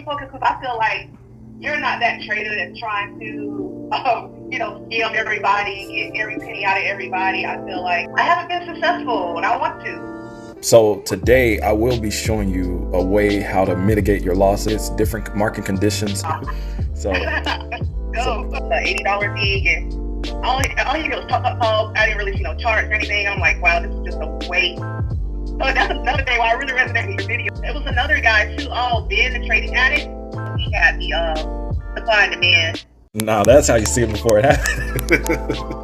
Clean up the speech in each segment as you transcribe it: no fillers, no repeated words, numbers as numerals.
focused because I feel like you're not that trader that's trying to, scam everybody, get every penny out of everybody. I feel like I haven't been successful and I want to. So today I will be showing you a way how to mitigate your losses, different market conditions. So go the $80 gig, and all you know was talk. I didn't really see no charts or anything. I'm like, wow, this is just a waste. So that's another thing why I really resonated with your video. It was another guy too, all been the trading addict. He had the supply and demand. Now that's how you see it before it happened.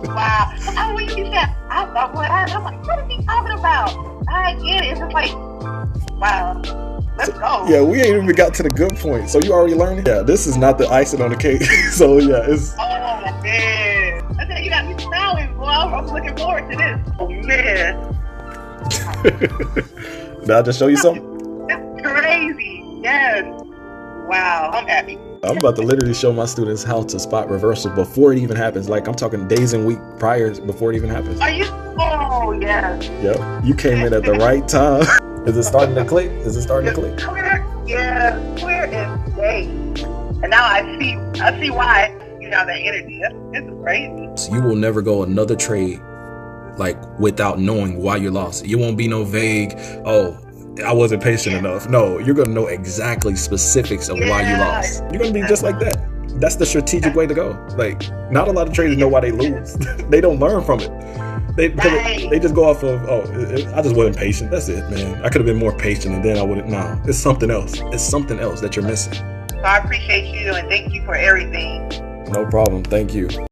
Wow. When you said, I thought what happened, I'm like, what is he talking about? I get it. It's just like, wow. Let's go. Yeah, we ain't even got to the good point. So you already learning? Yeah, this is not the icing on the cake. So yeah, it's. Oh man, I said you got me smiling, boy. I'm looking forward to this. Oh man. Did I just show you something? It's crazy. Yes. Wow, I'm happy. I'm about to literally show my students how to spot reversals before it even happens. Like I'm talking days and week prior before it even happens. Are you? Oh yes. Yep. You came in at the right time. Is it starting to click? Is it starting to click? Clear as day. And now I see why you have that energy. This is crazy. So you will never go another trade like without knowing why you lost. You won't be no vague, oh, I wasn't patient enough. No, you're gonna know exactly specifics of why you lost. You're gonna be just like that. That's the strategic way to go. Like, not a lot of traders know why they lose. They don't learn from it. They just go off of, I just wasn't patient. That's it, man. I could have been more patient and then I wouldn't. No, it's something else. It's something else that you're missing. So I appreciate you and thank you for everything. No problem. Thank you.